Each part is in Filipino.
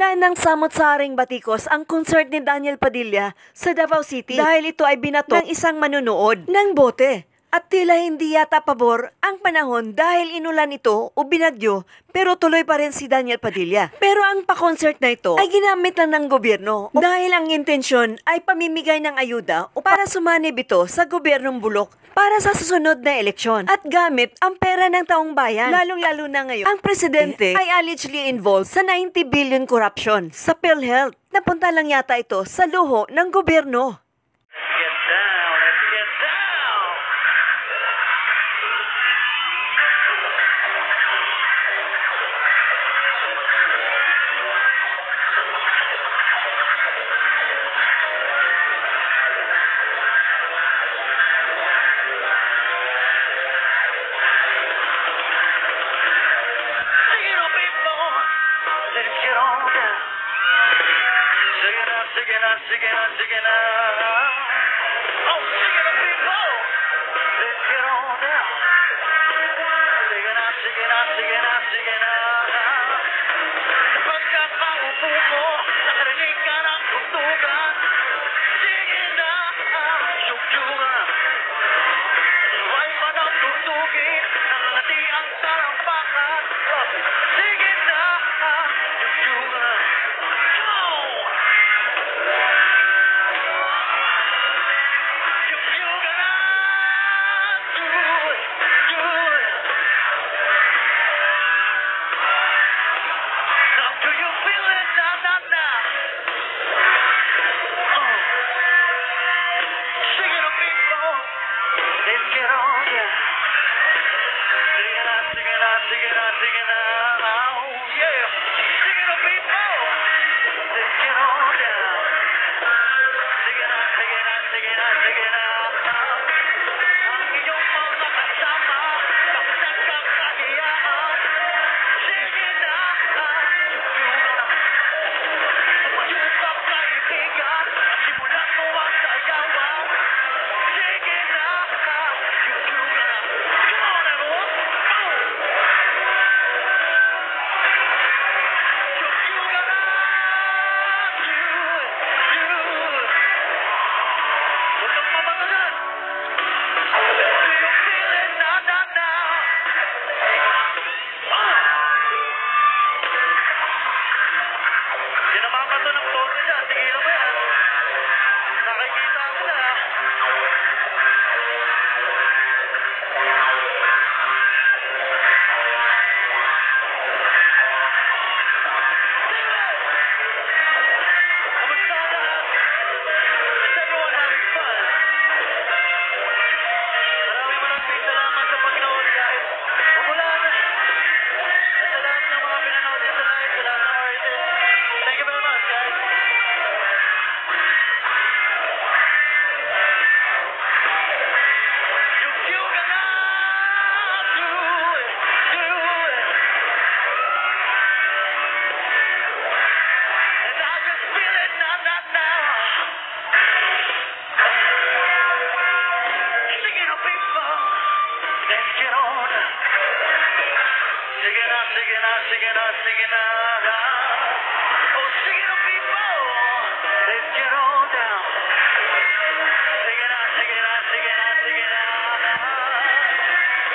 Dinaan ng samot-saring batikos ang concert ni Daniel Padilla sa Davao City dahil ito ay binato ng isang manunood ng bote. At tila hindi yata pabor ang panahon dahil inulan ito o binagyo pero tuloy pa rin si Daniel Padilla. Pero ang pa-concert na ito ay ginamit lang ng gobyerno dahil ang intensyon ay pamimigay ng ayuda o para sumanib ito sa gobyernong bulok para sa susunod na eleksyon at gamit ang pera ng taong bayan. Lalong-lalo na ngayon, ang presidente ay allegedly involved sa 90 billion corruption sa PhilHealth. Napunta lang yata ito sa luho ng gobyerno. Sige na. Oh, sige na, people. Let's get on down. Sige na. Sapagkat ang upo mo, nakarinig ka ng tugtugan. Sige na, syukyugan. Huwag pa nang tugtugin, nangangati ang tarampakan. Sige na, syukyugan. Sige na. Oh, yeah. Sige na, people. Let's get on down. Sige na. Ang iyong mga kasama, bakit nagkakahiyaan? Sige na, yung kaibigan, simulan mo ang sayawan. Sige na, come on, everyone. Sinamamato ng tono dyan. Tigilan mo yan. Nakikita ko na. Kamusta lahat? Is everyone having fun? Maraming salamat sa pagnood, guys. Wala na. At sa lahat ng mga pinanood din sa live, sa lahat ng artists. Thank you very much, guys. You cannot do it. And I just feel it now. Sing it up, people. Let's get on. Sige na. Oh, sing it up, people. Let's get on down. Sige na. Sing it up, people. Let's get on down.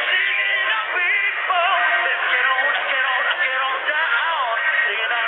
Sige na. Sing it up, people. Let's get on down. Sige na.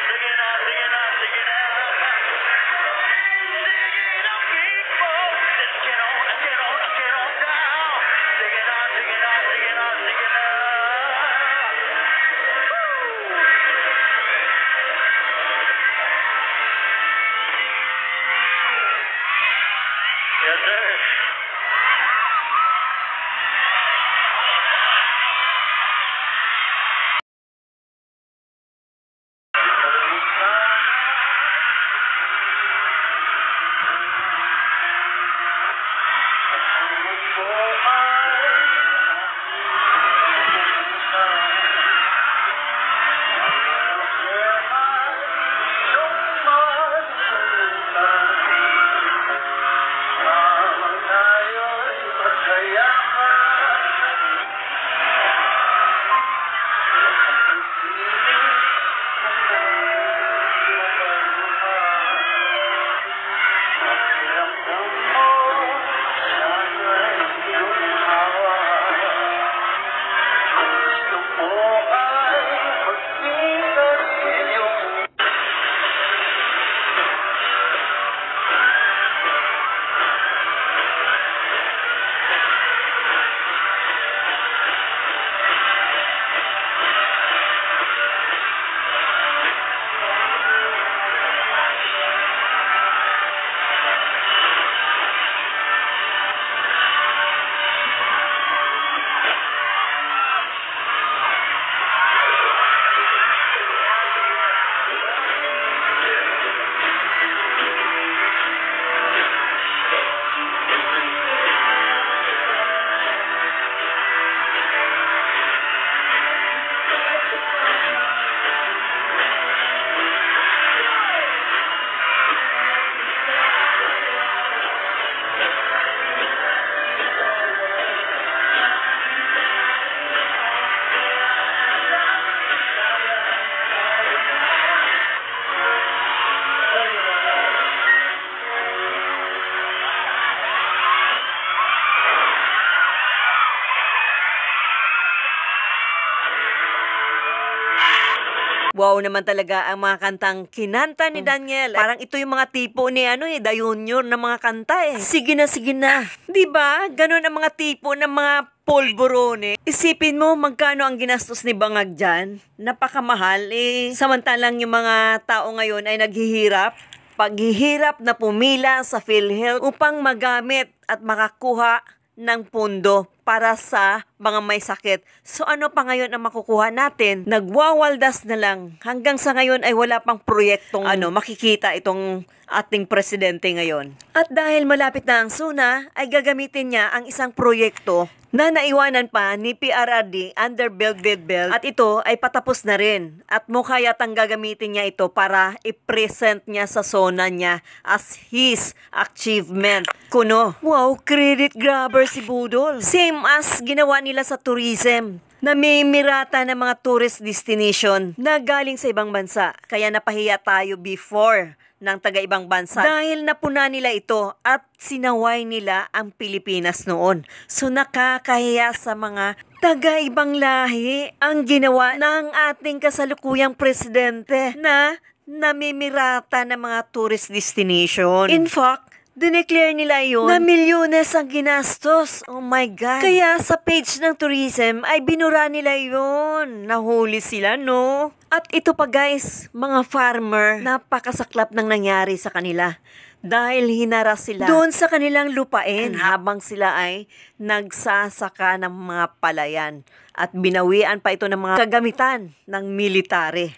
Wow naman talaga ang mga kantang kinanta ni Daniel. Parang ito yung mga tipo ni Da Junior na mga kanta eh. Sige na, sige na. 'Di ba? Ganon ang mga tipo ng mga polvorone. Isipin mo magkano ang ginastos ni Bangag dyan. Napakamahal eh. Samantalang yung mga tao ngayon ay naghihirap. Paghihirap na pumila sa PhilHealth upang magamit at makakuha ng pondo para sa mga may sakit. So ano pa ngayon ang makukuha natin? Nagwawaldas na lang. Hanggang sa ngayon ay wala pang proyektong makikita itong ating presidente ngayon. At dahil malapit na ang SUNA, ay gagamitin niya ang isang proyekto na naiwanan pa ni PRRD under Build Belt at ito ay patapos na rin at mukha yatang gagamitin niya ito para i-present niya sa SONA niya as his achievement. Kuno, wow, credit grabber si Budol. Same as ginawa nila sa tourism. Namimirata ng mga tourist destination na galing sa ibang bansa. Kaya napahiya tayo before ng taga-ibang bansa dahil napuna nila ito at sinaway nila ang Pilipinas noon. So nakakahiya sa mga taga-ibang lahi ang ginawa ng ating kasalukuyang presidente na namimirata ng mga tourist destination. In fact, dineclare nila yun na milyones ang ginastos. Oh my God. Kaya sa page ng tourism ay binura nila yun. Nahuli sila, no? At ito pa guys, mga farmer, napakasaklap ng nangyari sa kanila. Dahil hinaras sila doon sa kanilang lupain habang sila ay nagsasaka ng mga palayan. At binawian pa ito ng mga kagamitan ng military.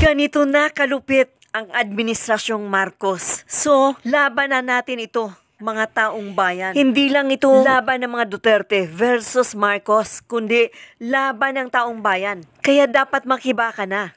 Ganito na kalupit ang Administrasyong Marcos. So, labanan natin ito, mga taong bayan. Hindi lang ito laban ng mga Duterte versus Marcos, kundi laban ng taong bayan. Kaya dapat makiba ka na.